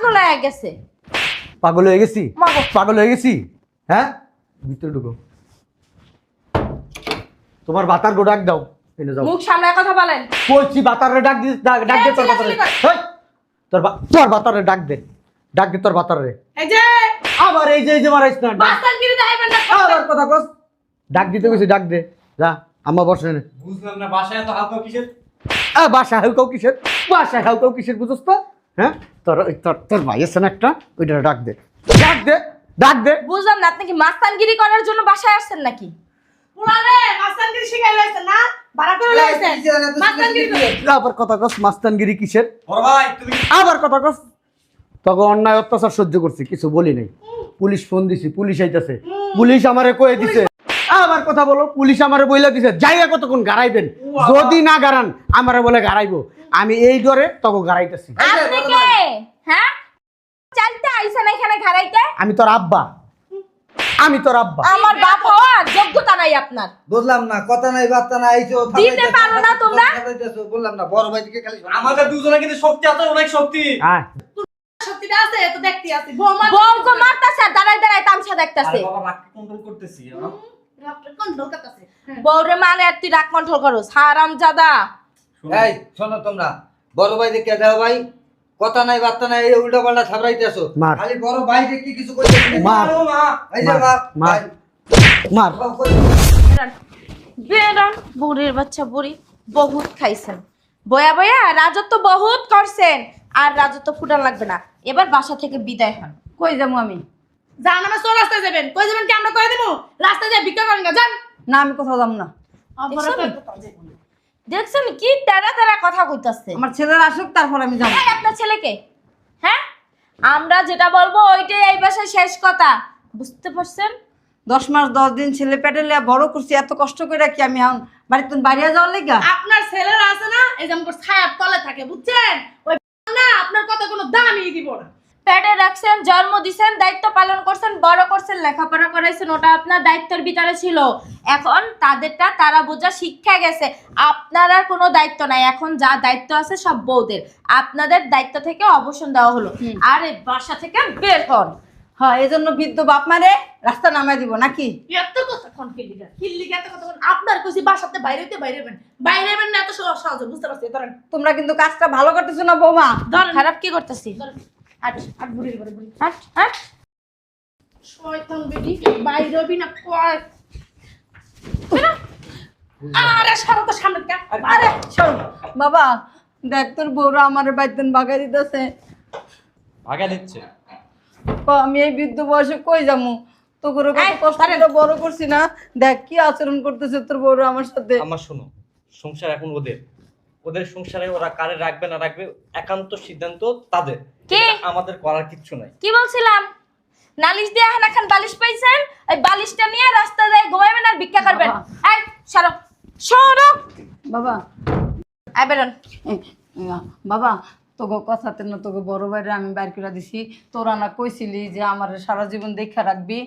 পাগল হয়ে গেছে। পাগল হয়ে গেছি? পাগল হয়ে গেছি? হ্যাঁ, ভিতরে ঢুকো। তোমার বাতার গো ডাক দাও। এনে যাও। মুখ সামলায় কথা বলেন। কইছি বাতারে ডাক দে, ডাক দে তোর বাতারে। হেই, তোর বাতারে ডাক দে, ডাক দে তোর বাতারে। এই যে আবার এই যে মারাইছ না। মাস্তানগিরি দেখাইবেন না। আবার কথা কস। ডাক দিতে কইছি, ডাক দে। যা, আম্মা বসে নে। বুঝলাম না বাসায় এত হালকা কিসের? বাসা হাউকাও কিসের? বাসা হাউকাও কিসের বুঝছ তো? হ্যাঁ, তোর তোর ভাই আছে না একটা, ওইটা ডাক দে, ডাক দে, ডাক দে। বুঝলাম না, আপনি কি মাস্তানগিরি করার জন্য বাসায় আসছেন নাকি? পুরারে মাস্তানগিরি শিখাই লইছেন না? ভাড়া করে লইছেন। মাস্তানগিরি করে। আবার কথা কস, মাস্তানগিরি কিসের? বড় ভাই তুমি আবার কথা কস। তোকে অন্যায় অত্যাচার সহ্য করছি, কিছু বলি নাই। পুলিশ ফোন দিছি, পুলিশ আইতাছে। পুলিশ আমারে কয়ে দিছে। আবার কথা বলো, পুলিশ আমারে বইলা দিছে যাইয়া কতক্ষণ গাড়াইবেন, যদি না গাড়ান আমারে বলে গাড়াইবো। আমি এই ডরে তোকে গাড়াইতেছি। আপনি কে? হ্যাঁ, চালতে আইছেন এখানে ঘাড়াইতে? আমি তোর আব্বা, আমি তোর আব্বা। আমার বাপ হওয়ার যোগ্যতা নাই আপনার। বুঝলাম না, কথা নাই বার্তা নাই, এই যে দিতে পারো না তোমরা? বললাম না, বড় ভাই থেকে খালি আমাদের দুজনে কিন্তু শক্তি আছে, অনেক শক্তি। আয়, সত্যিটা আছে তো দেখতে আছে। বৌমা বউকে মারতাছে আর দাঁড়ায় দাঁড়ায় তামসা দেখতাছে। আরে বাবা রাগকে কন্ট্রোল করতেছি। ডক্টর কন্ট্রোল করতেছে। বউরে মানে আর তুই রাগ কন্ট্রোল করস, হারামজাদা। এই শোনো তোমরা, বড় ভাই দেখে দাও ভাই, কথা নাই বার্তা নাই, এই উল্টা পাল্টা থাবড়াইতেছো। মার। খালি বড় ভাই দেখে কিছু কইতে মার। এই যে বাপ মার, মার। বেরান বুড়ির বাচ্চা বুড়ি, বহুত খাইছেন, বয়া বয়া রাজত্ব বহুত করছেন, আর রাজত্ব ফুটান লাগবে না। এবার বাসা থেকে বিদায় হন। কই যাবো আমি? যান, আমরা চোর রাস্তায় যাবেন। কই যাবেন কি আমরা কই দেবো? রাস্তায় যাই ভিক্ষা করেন গা, যান। না আমি কোথাও যাব না। দেখছেন কি তারা তারা কথা কইতাছে। আমার ছেলের আসুক তারপর আমি যাব। এই আপনার ছেলেকে, হ্যাঁ, আমরা যেটা বলবো ওইটাই এই বাসায় শেষ কথা, বুঝতে পারছেন? 10 মাস 10 দিন ছেলে পেটে লিয়া বড় করছি, এত কষ্ট করে কি আমি এখন বাড়িতে বাইরে যাওয়ার লাগা? আপনার ছেলেরা আছে না, এই যে আমার ছায়ার তলে থাকে, বুঝছেন? ওই না আপনার কথা কোনো দামই দিব না। পেটে রাখছেন, জন্ম দিছেন, দায়িত্ব পালন করছেন, বড় করছেন, লেখাপড়া করাইছেন, ওটা আপনার দায়িত্বের ভিতরে ছিল। এখন তাদেরটা তারা বোঝা শিক্ষা গেছে, আপনার আর কোনো দায়িত্ব নাই। এখন যা দায়িত্ব আছে সব বউদের। আপনাদের দায়িত্ব থেকে অবসর দেওয়া হলো, আর এই বাসা থেকে বের হন। হ্যাঁ, এই জন্য বৃদ্ধ বাপ মারে রাস্তা নামাই দিব নাকি? এত কথা কোন কিল্লিগা এত কথা কোন? আপনার কইছি বাসাতে বাইরে হইতে বাইরে হবেন, বাইরে হবেন না, এত সহজ বুঝতে পারছি। ধরেন তোমরা কিন্তু কাজটা ভালো করতেছো না বৌমা। ধরেন খারাপ কি করতেছি? হাট হাট বুড়ির ঘরে বুড়ি হাট হাট। শয়তান বেটি, বাইরে হবি না কয়। আরে সারা তো সামনে কা, আরে শোন বাবা, দেখ তোর বউরা আমার বাড়িতে বাগাই দিতেছে। ভাগা দিচ্ছে। আমি এই বৃদ্ধ বয়সে কই যাবো? তো করে এই, কষ্ট করে বড় করছি না, দেখ কি আচরণ করতেছে তোর বউরা আমার সাথে। আমার শোনো, সংসার এখন ওদের, ওদের সংসারে ওরা কারে রাখবে না রাখবে একান্ত সিদ্ধান্ত তাদের। কে? আমাদের করার কিচ্ছু নাই। কি বলছিলাম? নালিশ দিয়ে এখন এখন বালিশ পাইছেন, এই বালিশটা নিয়ে রাস্তা যায় ঘুমাবেন আর ভিক্ষা করবেন। এই সরো সরো বাবা আই বেরোন। বাবা, তোকে কথাতে না, তোকে বড় বাইরে আমি বাইর করে দিছি। তোরা না কইছিলি যে আমার সারা জীবন দেখা রাখবি।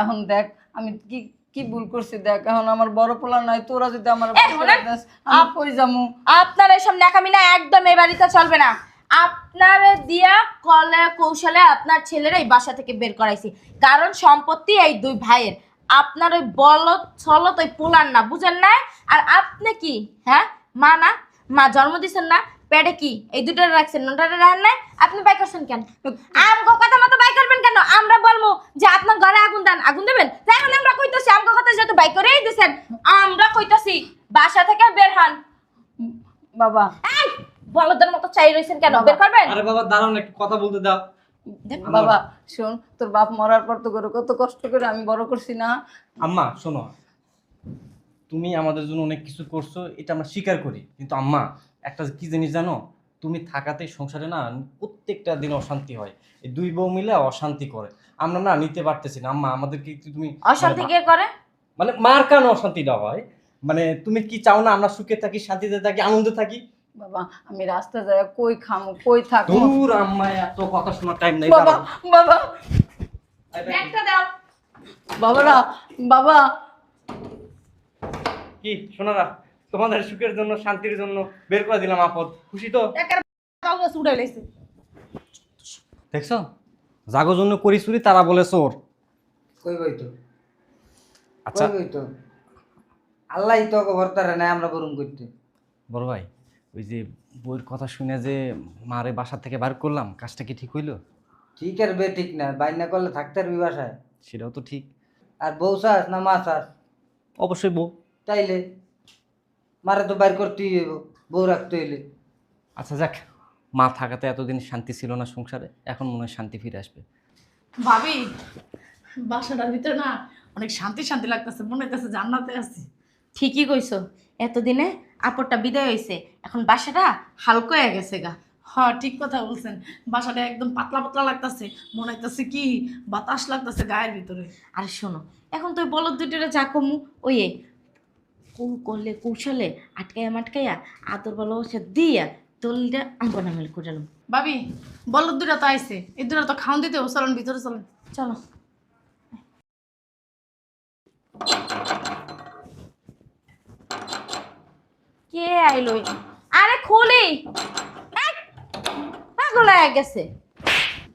এখন দেখ আমি কি কি ভুল করছি, দেখ এখন আমার বড় পোলা নাই, তোরা যদি আমার আমি কই যামু? আপনার এসব ন্যাকামি না, একদম এই বাড়িতে চলবে না। আপনার দিয়া কলে কৌশলে আপনার ছেলের এই বাসা থেকে বের করাইছি, কারণ সম্পত্তি এই দুই ভাইয়ের। আপনার ওই বলত ছলত ওই পোলার না, বুঝেন না? আর আপনি কি, হ্যাঁ, মা না, মা জন্ম দিচ্ছেন না, পেটে কি এই দুটো রাখছেন, ওটা রাখেন না? আপনি বাই করছেন কেন? আমগো কথা মতো বাই করবেন কেন? আমরা বলবো যে আপনার ঘরে আগুন দেন, আগুন দেবেন। এখন আমরা কইতাছি আমগো কথা যেহেতু বাই করেই দিছেন, আমরা কইতাছি বাসা থেকে বের হন। বাবা এই বলদের মতো চাই রইছেন কেন? বের করবেন? আরে বাবা দাঁড়াও না, একটু কথা বলতে দাও। বাবা শোন, তোর বাপ মরার পর তো করে কত কষ্ট করে আমি বড় করছি না। আম্মা শোনো, তুমি আমাদের জন্য অনেক কিছু করছো, এটা আমরা স্বীকার করি, কিন্তু আম্মা একটা কি জিনিস জানো, তুমি থাকাতে সংসারে না প্রত্যেকটা দিন অশান্তি হয়। এই দুই বউ মিলে অশান্তি করে, আমরা না নিতে পারতেছি না। আম্মা আমাদেরকে একটু তুমি অশান্তি কে করে? মানে মার কেন অশান্তিটা হয়? মানে তুমি কি চাও না আমরা সুখে থাকি, শান্তিতে থাকি, আনন্দে থাকি? বাবা আমি রাস্তা যায় কই খামু, কই থাকবো? দূর আম্মা, এত কথা শোনার টাইম নেই। বাবা বাবা ব্যাগটা দাও। বাবারা বাবা কি শোনারা, তোমাদের সুখের জন্য শান্তির জন্য বের করে দিলাম আপদ, খুশি তো? একের কাগজ উড়াই লাইছে। দেখছো, জাগো জন্য করি চুরি, তারা বলে চোর। কইবই তো, আচ্ছা কইবই তো। আল্লাহই তো ভর্তারে নাই আমরা বরুম করতে। বড় ভাই, ওই যে বউয়ের কথা শুনে যে মারে বাসা থেকে বার করলাম, কাজটা কি ঠিক হইলো? ঠিক আর বে ঠিক না, বাইনা করলে থাকতে আর বাসায়। সেটাও তো ঠিক। আর বউ চাস না মা চাস? অবশ্যই বউ। তাইলে মারে তো বাইর করতেই হইব, বউ রাখতে হইলে। আচ্ছা যাক, মা থাকাতে এতদিন শান্তি ছিল না সংসারে, এখন মনে হয় শান্তি ফিরে আসবে। ভাবি, বাসাটার ভিতরে না অনেক শান্তি শান্তি লাগতেছে, মনে হইতেছে জান্নাতে আছি। ঠিকই কইছো, এতদিনে আপরটা বিদায় হইছে, এখন বাসাটা হালকা হয়ে গেছে গা। হ্যাঁ ঠিক কথা বলছেন, বাসাটা একদম পাতলা পাতলা লাগতেছে, মনে হইতেছে কি বাতাস লাগতেছে গায়ের ভিতরে। আর শোনো, এখন তো ওই বলদ দুটোরে যা কমু ওই করলে কৌশলে আটকাইয়া আদর ভালোবাসা দিয়া দলটা আঙ্গন আমেল করালাম। ভাবি, বলদ দুটা তো আইছে, এই দুটা তো খাওন দিতে হবে, চলেন ভিতরে চলেন। চলো। কে আইলো? আরে খুলি, পাগল হয়ে গেছে।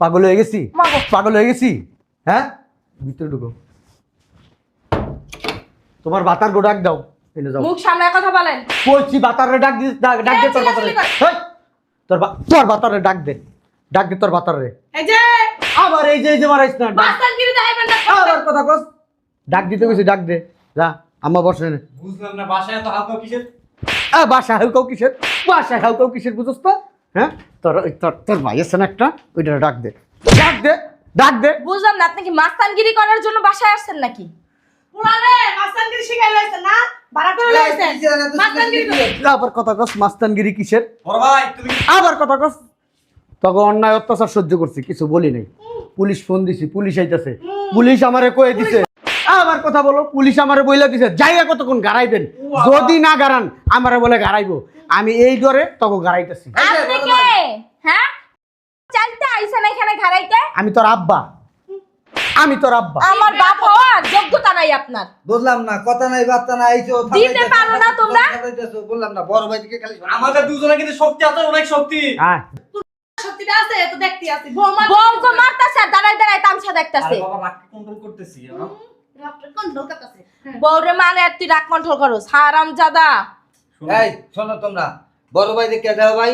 পাগল হয়ে গেছি? মাগো। পাগল হয়ে গেছি? হ্যাঁ, ভিতরে ঢুকো। তোমার বাতার গো ডাক দাও, এনে যাও। মুখ সামলায় কথা বলেন। কইছি বাতারে ডাক দে, ডাক দে তোর বাতারে। হেই, তোর বাতারে ডাক দে, ডাক দে তোর বাতারে। এই যে আবার এই যে মারাইছ না, ডাক। মাস্তানগিরি দেখাইবেন না। আবার কথা কস, ডাক দিতে কইছি, ডাক দে। যা, আম্মা বসে নে। বুঝলাম না, বাসায় এত হালকা কিসের? বাসা হাউকাও কিসের? বাসা হাউকাও কিসের বুঝছ তো? হ্যাঁ, তোর তোর তোর ভাই আছে না একটা, ওইটা ডাক দে, ডাক দে, ডাক দে। বুঝলাম না, আপনি কি মাস্তানগিরি করার জন্য বাসায় আসছেন নাকি? পুরারে মাস্তানগিরি শিখাই লাইছেন না, ভাড়া করে লাইছেন মাস্তানগিরি করে। আবার কথা কস, মাস্তানগিরি কিসের? বড় ভাই তুমি আবার কথা কস। তখন অন্যায় অত্যাচার সহ্য করছি, কিছু বলি নাই। পুলিশ ফোন দিছি, পুলিশ আইতাছে, পুলিশ আমারে কয়ে দিছে। আবার কথা বলো, পুলিশ আমারে বইলা দিছে জায়গা কতক্ষণ গাড়াইবেন, যদি না গাড়ান আমারে বলে গাড়াইবো। আমি এই ডরে তখন গাড়াইতেছি। আপনি কে? হ্যাঁ, চাইতে আইছেন এখানে ঘাড়াইতে? আমি তোর আব্বা, আমি তোর আব্বা। আমার বাপ হওয়ার যোগ্যতা নাই আপনার। বুঝলাম না, কথা নাই বার্তা নাই, আইছো দিতে পারো না তোমরা? বললাম না, বড় ভাই থেকে খালি আমাদের দুজনে কিন্তু শক্তি আছে, অনেক শক্তি। আয়, সত্যিটা আছে তো দেখতে আছে, বৌমা বউ তো মারতাছে আর দাঁড়ায় দাঁড়ায় তামসা দেখতাছে। আরে বাবা, রাগ কন্ট্রোল করতেছি। কন্ট্রোল করতেছে। বউরে মানে আর তুই রাগ কন্ট্রোল করো, হারাম জাদা। এই শোনো তোমরা, বড় ভাই দেখে দাও ভাই,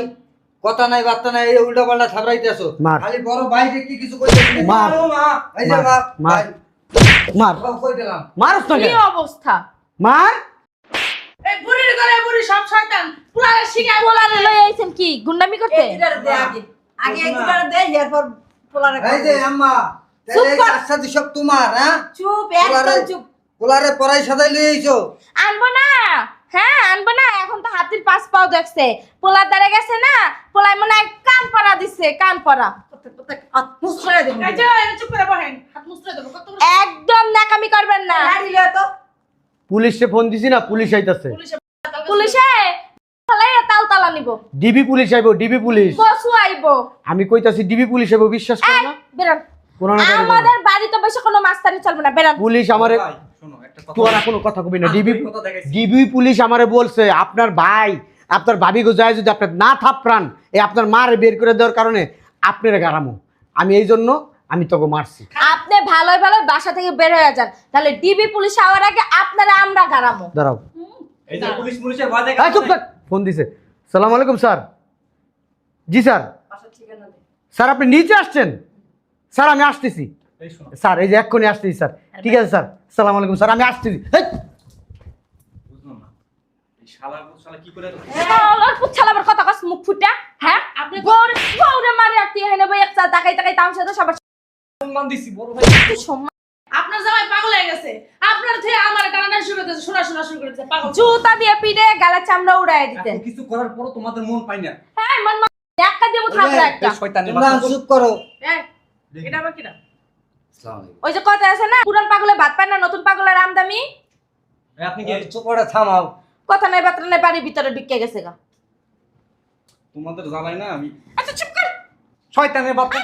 কথা নাই বার্তা নাই, এই উল্টা পাল্টা থাবড়াইতেছো। মার। খালি বড় ভাই দেখি কিছু কইতে মার। এই যে মার, মার, মার, সব কই দিলাম। মারস না কি কেন? অবস্থা? মার। এই বুড়ির ঘরে বুড়ি সব শয়তান, পুরারে শিখাই বলা পোলারে লই আইছেন কি গুন্ডামি করতে? আগে একবার দে, এরপর পোলারে এই যে আম্মা, চুপ তাহলে কর। আচ্ছা সব তোমার, হ্যাঁ? চুপ, একদম চুপ। পোলারে পড়াই সাজাই লই আইছো। আনবো না, হ্যাঁ আনবো না। এখন তো হাতির পাঁচ পাও দেখছে, পোলার দ্বারা গেছে না, পোলাই মনে হয় কান পরা দিচ্ছে, কান পরা। মুসরে দে। এই যে চুপ করে বহেন, হাত মুছরে দেবো কত বড় একদম নাকামি করবেন না। গাড়ি লয়ে তো পুলিশে ফোন দিছি না, পুলিশ আইতাছে। পুলিশে ফালাইয়া তাল তালা নিব, ডিবি পুলিশ আইবো, ডিবি পুলিশ। বসু আইবো। আমি কইতাছি ডিবি পুলিশ আইবো, বিশ্বাস করো না? বেরোন, কোনো না করে বলো। আমাদের বাড়িতে বসে কোনো মাস্তানি চলবে না, বেরোন। পুলিশ আমারে, ভাই শোনো, একটা কথা তোরা কোনো কথা কবি না। ডিবি কথা দেখাইছি। ডিবি পুলিশ আমারে বলছে আপনার ভাই আপনার ভাবি গো যায় যদি আপনার না থাপড়ান, এই আপনার মারে বের করে দেওয়ার কারণে আপনারে গারামো। আমি এই জন্য আমি তোকে মারছি। আপনি ভালোই ভালোই বাসা থেকে বের হয়ে যান, তাহলে ডিবি পুলিশ আওয়ার আগে আপনারা আমরা গারামো। দাঁড়াও, এই যে পুলিশ পুলিশের ভয় এই চুপ থাক। ফোন দিছে। সালাম আলাইকুম স্যার। জি স্যার। স্যার আপনি নিচে আসছেন? স্যার আমি আসতেছি। এই শোনো, স্যার এই যে এক্ষুনি আসতেছি স্যার। ঠিক আছে স্যার, সালাম আলাইকুম স্যার, আমি আসতেছি। হেই! বুঝলাম না, এই শালা কি করে এত- শালার পুচ্ছাল আবার কথা কস মুখ ফুটা, হ্যাঁ? আপনি গৌরে গৌরে মারি আর তুই হেনে বই একটা তাকাই তাকাই তামসা তো সবার সম্মান দিছি বড় ভাই। তুই সম্মান। আপনার জামাই পাগল হয়ে গেছে, আপনার থেকে আমার টানা শুরু করেছে, শোনা শুরু করেছে, পাগল। জুতা দিয়ে পিড়ে গালের চামড়া উড়াই দিতেন। এত কিছু করার পরও তোমাদের মন পাই না। হ্যাঁ মন মন একটা দিব থাকলে একটা। এই শয়তানের তোমরা বাচ্চা। চুপ করো। এই, এটা আবার কিরা? আসসালামু আলাইকুম। ওই যে কথা আছে না, পুরান পাগলে ভাত পায় না, নতুন পাগলের আমদামি। এই আপনি কি চুপ করে থামাও। কথা নাই বার্তা নাই, বাড়ির ভিতরে ঢুকে গেছে গা। তোমাদের জ্বালাই না আমি? আচ্ছা চুপ কর। শয়তানের বাচ্চা।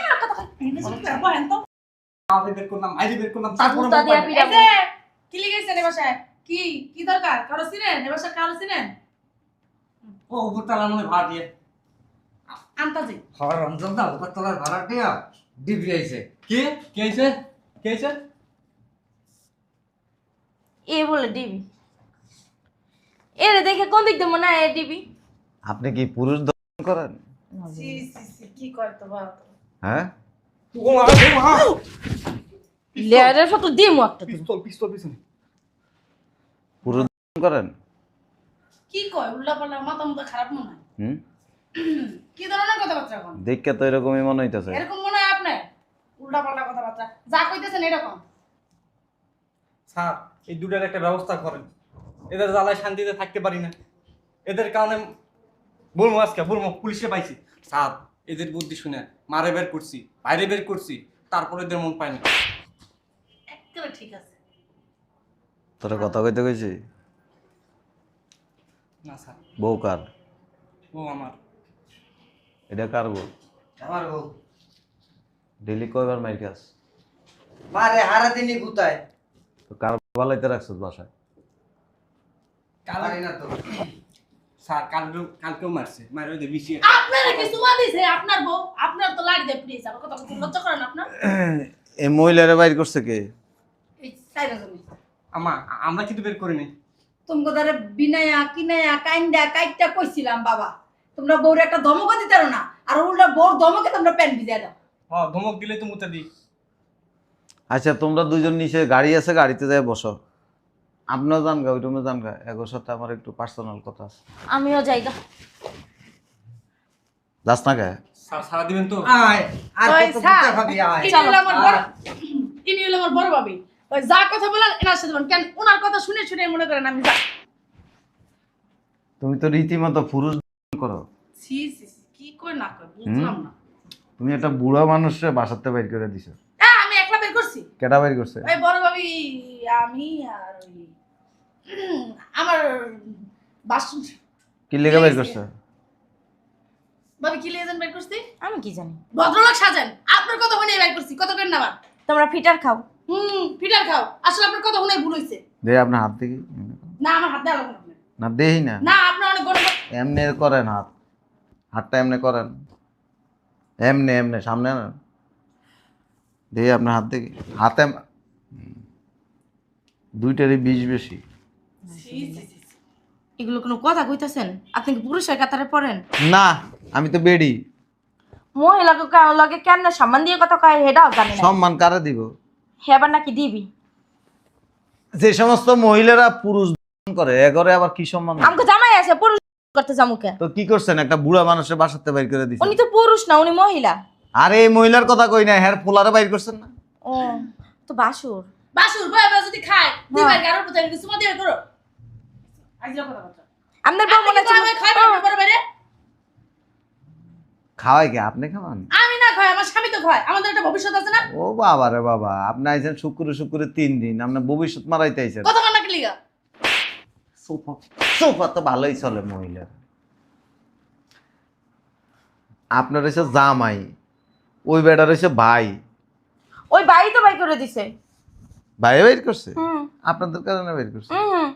চুপ করে বহেন তো। আরে বের করলাম, আইডি বের করলাম, তারপরে জুতা মন দিয়ে পাই না। পিড়াবো। এই যে, কি লিখেছেন এ বাসায়? কি কি দরকার? কারো চিনেন? এ বাসায় কারো চিনেন? ও উপর তালা মনে ভাড়া দিয়ে। আন্তাজি। হর রমজান দা উপর তলার ভাড়া দিয়া ডিবি আইছে। কি কি হয়েছে কি হয়েছে? এ বলে ডিবি, এরে দেখে কোন দিক দিয়ে মনে হয় এ ডিবি। আপনি কি পুরুষ দর্শন করেন? সি সি সি কি করে তো বাবা? হ্যাঁ, লেয়ারের ফটো দিমু একটা তুমি। পিস্তল পিস্তল পিছনে। পুরুষ দর্শন করেন? কি কয় উল্টা পাল্টা মাথা মুথা খারাপ মনে হয়? হুম, কি ধরনের কথাবার্তা এখন? দেখে তো এরকমই মনে হইতেছে। এরকম মনে হয় আপনার? উল্টা পাল্টা কথাবার্তা যা কইতেছেন এরকম। স্যার এই দুটার একটা ব্যবস্থা করেন, এদের জ্বালায় শান্তিতে থাকতে পারি না, এদের কারণে বলবো আজকে বলবো পুলিশে পাইছি। স্যার এদের বুদ্ধি শুনে মারে বের করছি, বাইরে বের করছি, তারপরে এদের মন পায় না। একেবারে ঠিক আছে। তোরা কথা কইতে কইছি? না স্যার, বউ কার? ও আমার। এটা কার বউ? আমার বউ। ডেলি কয়বার মাইর খাস? মারে হারা দিনই গুতায়। তো কার বালাইতে রাখছিস বাসায়? পারি না তো। স্যার কালকেও মারছে, মারে ওদের বিষিয়ে। আপনারা কি সুমা দিছে? আপনার বউ আপনার তো লাড়ি দিয়ে প্লিজ আমার কথা বলতে লজ্জা করেন আপনার? এই মহিলারে বাইর করছে কে? এই সাইরা জমি আমরা কিন্তু বের করিনি। তোমগো দ্বারা বিনায়া কিনায়া কাইন্দা কাইটটা কইছিলাম বাবা, তোমরা বউরে একটা ধমকও দিতে পারো না, আর উল্টা বউর ধমকে তোমরা প্যান্ট ভিজাই দাও। ধমক দিলে তো মুতে দিই। আচ্ছা, তোমরা দুজন নিচে গাড়ি আছে, গাড়িতে যায় বসো। আপনিও যান গা, ওই রুমে যান গা, এগোর সাথে আমার একটু পার্সোনাল কথা আছে। আমিও যাইগা। যাস না কে? স্যার সারা দিবেন তো? আয় আর ওই কত স্যার, গুতা খাবি আয়। ইনি হলো আমার বড়, ইনি হলো আমার বড় ভাবি। ওই যা কথা বলেন এনার সাথে বলেন, কেন ওনার কথা শুনে শুনে মনে করেন আমি যা। তুমি তো রীতিমতো পুরুষ দর্শন করো। সি সি সি, কি কই না কই বুঝলাম না। তুমি একটা বুড়া মানুষকে বাসাতে বাইর করে দিছো। হ্যাঁ আমি একলা বের করছি। কেটা বাইর করছে? ওই বড় ভাবি, আমি আর ওই আমার বাসন। কি লেগে বাইর করছে? ভাবি কি লিয়েছেন বের করছি? আমি কি জানি। ভদ্রলোক সাজেন, আপনার কথা শুনে বের করছি, কত কেন না আবার? তোমরা ফিটার খাও। ফিটার খাও, আসলে আপনার কথা শুনে ভুল হয়েছে। দে আপনার হাত দেখি। না আমার হাত দেওয়া লাগবে না। না দেই না। না আপনার অনেক গরম। এমনি করেন হাত, হাতটা এমনি করেন, এমনি এমনি সামনে না দেখি আপনার হাত দেখি। হাতে দুইটারই বিষ বেশি। সি সি সি সি। এগুলো কোনো কথা কইতাছেন? আপনি কি পুরুষের কাতারে পড়েন? না, আমি তো বেডি। মহিলাকে লগে কেন সম্মান দিয়ে কথা কয় হেডাও জানি না। সম্মান কারে দিব? হেবার নাকি দিবি? যে সমস্ত মহিলারা পুরুষ দর্শন করে এগরে আবার কি সম্মান? আমাকে জামাই আছে পুরুষ করতে জামুকে। তো কি করছেন? একটা বুড়া মানুষের বাসাতে বাইর করে দিছেন। উনি তো পুরুষ না, উনি মহিলা। আরে এই মহিলার কথা কই না, হের পোলারে বাইর করছেন না? ও তো বাসুর। বাসুর বয় বয় যদি খায় দিবার গারো পথে কিছু মত দিয়ে করো। আজরা কথা কথা। আপনার বউ মনে আপনি কি খায় হচ্ছে বড় বাইরে? খাওয়াই কে? আপনি খাওয়ান? আমি না খাই, আমার স্বামী তো খায়, আমাদের একটা ভবিষ্যৎ আছে না? ও বাবা রে বাবা, আপনি আইছেন শুক্রে শুক্রে 3 দিন, আপনার ভবিষ্যৎ মারাইতে আইছেন। কথা কান্না কি লিগা? সোফা সোফা তো ভালোই চলে মহিলার। আপনার হচ্ছে জামাই, ওই বেটার হচ্ছে ভাই। ওই বাড়ি তো বাই করে দিছে। ভাই বের করছে? হুম আপনাদের কারণে বের করছে? হুম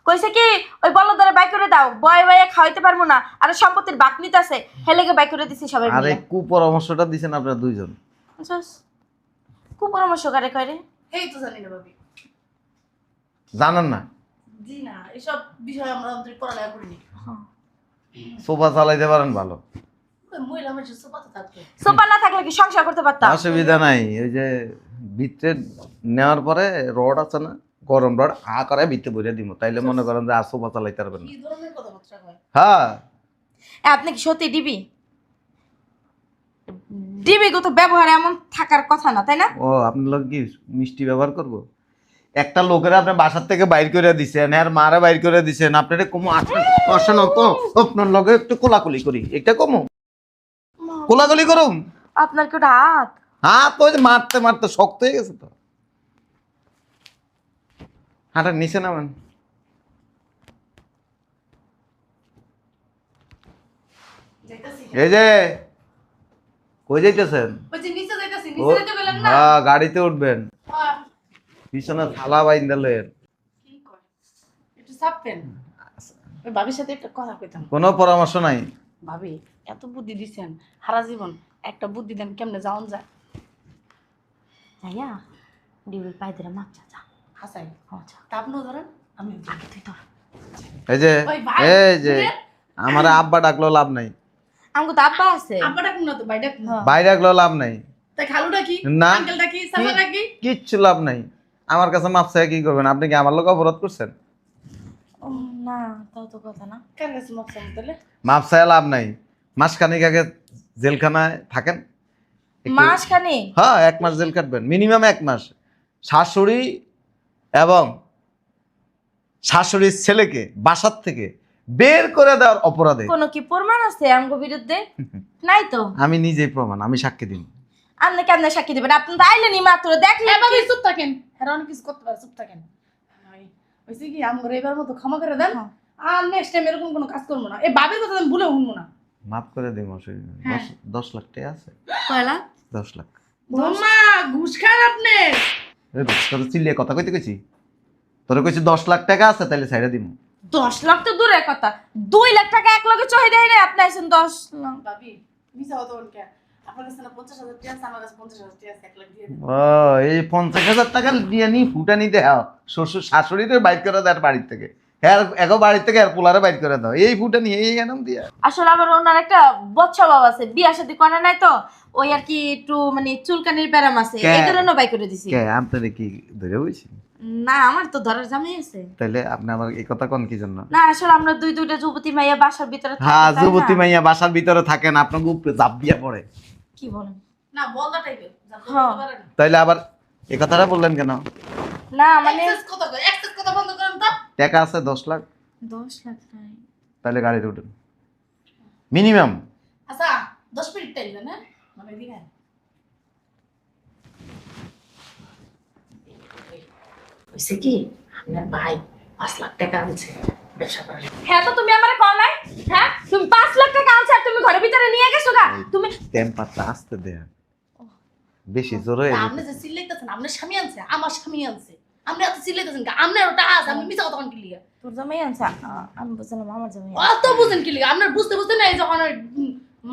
কইছে কি ওই বলদারে বাই করে দাও, বয় বয়ে খাওয়াইতে পারবো না, আর সম্পত্তির বাক নিতেছে, হেলেগে বাই করে দিছি সবাই আরে মিলে। কুপরামর্শটা দিছেন আপনারা দুইজন। খুব পরামর্শ করে করে। এই তো জানি না ভাবি। জানেন না? জি না, এসব বিষয় আমরা আমাদের পড়ালেখা করিনি। সোফা চালাইতে পারেন ভালো, ওই মহিলা মানুষের সোপাতে থাকবে। সোপা না থাকলে কি সংসার করতে পারতাম? অসুবিধা নাই। ওই যে ভিতরে নেওয়ার পরে রড আছে না, গরম রড করে ভিতরে ভরে দিব, তাইলে মনে করেন যে আর সোফা চালাইতে পারবেন না। কি ধরনের কথাবার্তা হয়? হ্যাঁ, আপনি কি সত্যি ডিবি? ডিবি গো তো ব্যবহার এমন থাকার কথা না, তাই না? ও আপনার লোক কি মিষ্টি ব্যবহার করব? একটা লোকের আপনি বাসার থেকে বাইর করে দিছেন, আর মারা বাইর করে দিছেন, আপনার কমো আসেন তো আপনার লগে একটু কোলাকুলি করি, একটা কমো কোলাকুলি করুম। আপনার কি ওটা হাত? হাত ওই যে মারতে মারতে শক্ত হয়ে গেছে তো। হাঁটার নিচে নামেন। যাইতাছি। এই যে কই যাইতেছেন? ওই যে নিচে যাইতাছি, ও, নিচে যাইতে বললেন না? হ্যাঁ গাড়িতে উঠবেন, হ্যাঁ। পিছনে থালা বাইন্দালেন। কি কয়? একটু চাপতেন। ওই ভাবির সাথে একটা কথা কইতাম। কোনো পরামর্শ নাই? ভাবি এত বুদ্ধি দিছেন, সারা জীবন একটা বুদ্ধি দেন কেমনে যাওন যায়। যাইয়া ডিউল পাই দিলে মাপ চা হাসাই আচ্ছা তা আপনিও ধরেন আমি আগে তুই ধর এই যে ওই ভাই, এই যে শুনেন? আমার আব্বা ডাকলো লাভ নাই, আমাকে তো আব্বা আছে আব্বা ডাকুন না তো ভাই ডাকুন ভাই ডাকলো লাভ নাই, তাই খালুটা কি না। আঙ্কেলটা কি সাফাটা কি কিচ্ছু লাভ নাই। আমার কাছে মাপ চাই কি করবেন? আপনি কি আমার লোক অপরাধ করছেন? না তাও তো কথা না কার কাছে মাপ চান তাহলে মাপ চাই লাভ নাই। মাসখানেক আগে জেলখানায় থাকেন, মাসখানে হ্যাঁ 1 মাস জেল কাটবেন, মিনিমাম 1 মাস। শাশুড়ি এবং শাশুড়ির ছেলেকে বাসার থেকে বের করে দেওয়ার অপরাধে কোনো কি প্রমাণ আছে আমগো বিরুদ্ধে নাই তো আমি নিজেই প্রমাণ, আমি সাক্ষী দিন। আপনি কেন সাক্ষী দিবেন? আপনি তো আইলেনি মাত্র দেখলেন এভাবে চুপ থাকেন হ্যাঁ অনেক কিছু করতে পারে চুপ থাকেন হয়েছে কি আমার এবার মতো ক্ষমা করে দেন হ্যাঁ। আর নেক্সট টাইম এরকম কোনো কাজ করবো না এই বাবির কথা আমি ভুলে শুনবো না মাফ করে দিই অসুবিধা নেই। হ্যাঁ। 10 লাখ টাকা আছে, কয়লা 10 লাখ। বৌমা ঘুষ খান আপনি এই তোর চিল্লিয়ে কথা কইতে কইছি, তোরে কইছি 10 লাখ টাকা আছে, তাইলে ছাইড়া দিমু। 10 লাখ তো দূরের কথা 2 লাখ টাকা এক লগে চহে দেয় না আপনি আইছেন 10 লাখ বাবি মিছা হতো কে আপনার কাছে না 50,000 টাকা আছে আমার কাছে 50,000 টাকা আছে 1 লাখ দিয়ে দিন ও এই 50,000 টাকা দিয়ে নি ফুটানি দেও, শ্বশুর শাশুড়িরে বাইর করে দেয় বাড়ির থেকে, হ্যাঁ এগো বাড়ির থেকে আর পোলারে বাইর করে দাও, এই ফুটানি এই এনাম দিয়া। আসলে আমার ওনার একটা বচ্চা বাবা আছে বিয়া শাদী করে নাই তো ওই আর কি একটু মানে চুলকানির ব্যারাম আছে কে? এই কারণে বাই করে দিছি কে আপনারে কি ধরে হইছি? না আমার তো ধরার জামাই আছে তাইলে আপনি আমার এই কথা কোন কি জন্য? না আসলে আমরা দুইটা যুবতী মাইয়া বাসার ভিতরে থাকি, হ্যাঁ, তাই না? যুবতী মাইয়া বাসার ভিতরে থাকেন, আপনার উপরে জাপ দিয়া পড়ে, কি বলেন না বলদা টাইপের হ্যাঁ। পারে না তাইলে আবার এই কথাটা বললেন কেন? না মানে এক্সেস কথা বন্ধ করেন তো টাকা আছে 10 লাখ, 10 লাখ নাই তাহলে গাড়িতে উঠেন মিনিমাম। আচ্ছা 10 মিনিট টাইম দেন হ্যাঁ মানে দিবেন হইছে কি আপনার ভাই 5 লাখ টাকা আনছে ব্যবসা করার জন্য। হ্যাঁ তো তুমি আমারে কল নাই হ্যাঁ তুমি 5 লাখ টাকা আনছ আর তুমি ঘরের ভিতরে নিয়ে গেছো গা তুমি টেম্পারটা আসতে দেন, বেশি জোরে তা আপনি যে চিল্লাইতেছেন আপনার স্বামী আনছে আমার স্বামী আনছে আপনি এত চিল্লাইতেছেন কা আপনার ওটা আজ আমি মিছা কথা কোন কি লিগা তোর জামাই আনছ আমি বুঝলাম আমার জামাই অত বুঝেন কি লিগা আপনার বুঝতে বুঝতে না এই যখন ওই,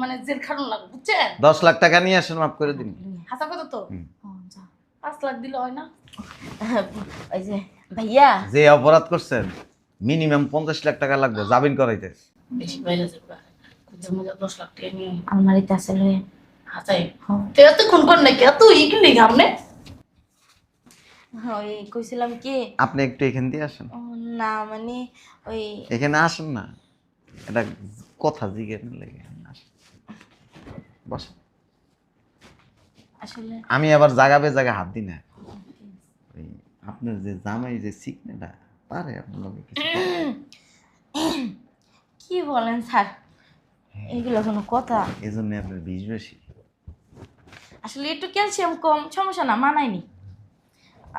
মানে জেল খাটুন লাগে বুঝছেন 10 লাখ টাকা নিয়ে আসেন, মাফ করে দিন। হাসা কথা তো যা 5 লাখ দিলে হয় না ওই যে ভাইয়া যে অপরাধ করছেন মিনিমাম 50 লাখ টাকা লাগবে জামিন করাইতে। বেশি বাইরে যাবে খুঁজে মজা 10 লাখ টাকা নিয়ে আলমারিতে আছে লয়ে হাসাই তো এত খুন কর নাকি এত ই কি লিগা আপনি ওই কইছিলাম কি আপনি একটু এখান দিয়ে আসেন, ও, না মানে ওই এখানে আসেন না, এটা কথা জিজ্ঞেস লেগে আসেন। বসেন, আসলে আমি আবার জায়গা জায়গা হাত দিই না। ওই আপনার যে জামাই যে সিকনেটা পারে আপনার লগে কিছু করে? কি বলেন স্যার এগুলো কোনো কথা এই জন্য আপনার বিষ বেশি। আসলে একটু ক্যালসিয়াম কম সমস্যা না মানায়নি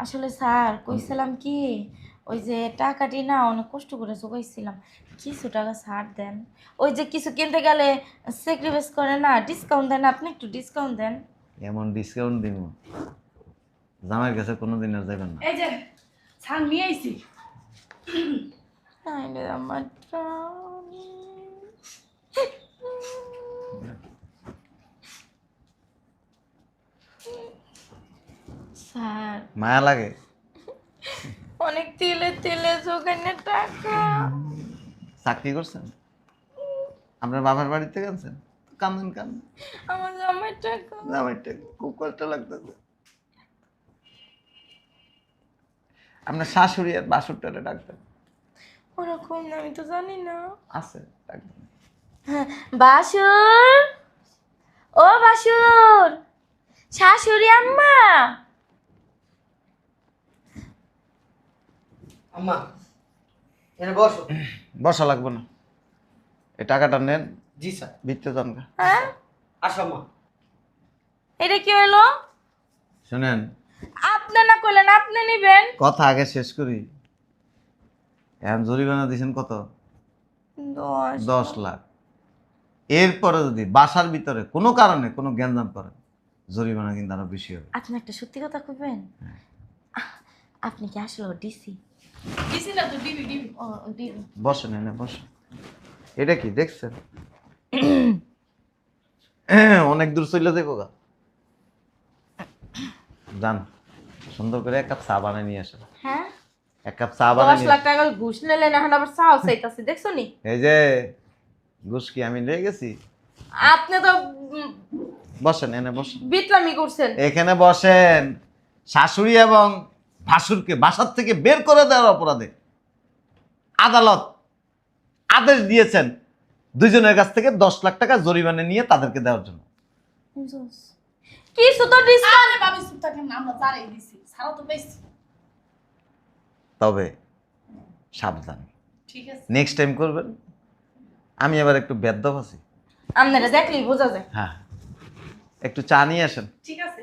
আসলে স্যার কইছিলাম কি ওই যে টাকাটি না অনেক কষ্ট করে জোগাইছিলাম কিছু টাকা ছাড় দেন ওই যে কিছু কিনতে গেলে স্যাক্রিফাইস করে না ডিসকাউন্ট দেন আপনি একটু ডিসকাউন্ট দেন এমন ডিসকাউন্ট দিব জামাইয়ের কাছে কোনোদিন আর যাবেন না। এই যে ছান নিয়ে আইছি আইলে আমার স্যার মায়া লাগে? অনেক তেলে তেলে জোগানে টাকা চাকরি করছেন? আপনার বাবার বাড়ি থেকে আনছেন? কান্দেন কান্দেন, আমার জামাই টাকা জামাইটা খুব কষ্ট লাগতেছে। আপনার শাশুড়ি আর বাসুরটারে ডাকতেন? ওরকম না আমি তো জানি না আছে, ডাকবেন। বাসুর ও বাসুর শাশুড়ি আম্মা আম্মা এনে বসো। বসা লাগবে না, এই টাকাটা নেন, জি স্যার। ভিত্তে যান গা। হ্যাঁ আসো আম্মা। এটা কি হলো শোনেন, আপনি না কইলেন আপনি নিবেন কথা আগে শেষ করি। এখন জরিমানা দিয়েছেন কত? 10 লাখ। এরপরে যদি বাসার ভিতরে কোনো কারণে কোনো গ্যাঞ্জাম করেন জরিমানা কিন্তু আরো বেশি হবে। আপনি একটা সত্যি কথা কইবেন আপনি কি আসলে ডিসি দিছি না তো দিবি দিবি ও ডিবি বসেন এনে বসেন। এটা কি দেখছেন? অনেক দূর চলে যাবো গা। যান সুন্দর করে এক কাপ চা বানিয়ে নিয়ে আসেন। হ্যাঁ এক কাপ চা 10 বানিয়ে লাখ টাকা ঘুষ নিলেন, এখন আবার চাও চাইতাছে, দেখছো নি? এই যে ঘুষ কি আমি নিয়ে গেছি? আপনি তো বসেন, এনে বসেন, বিটলামি করছেন। এখানে বসেন। শাশুড়ি এবং ভাসুরকে বাসার থেকে বের করে দেওয়ার অপরাধে আদালত আদেশ দিয়েছেন দুইজনের কাছ থেকে 10 লাখ টাকা জরিমানা নিয়ে তাদেরকে দেওয়ার জন্য। কিছু তো ডিসকাউন্ট। আরে ভাবি চুপ থাকেন না, আমরা জানাই দিছি, সারা তো পাইছি। তবে সাবধান, ঠিক আছে নেক্সট টাইম করবেন। আমি এবার একটু বেদ্যপ আছি। আপনারা দেখলেই বোঝা যায়। হ্যাঁ, একটু চা নিয়ে আসেন। ঠিক আছে।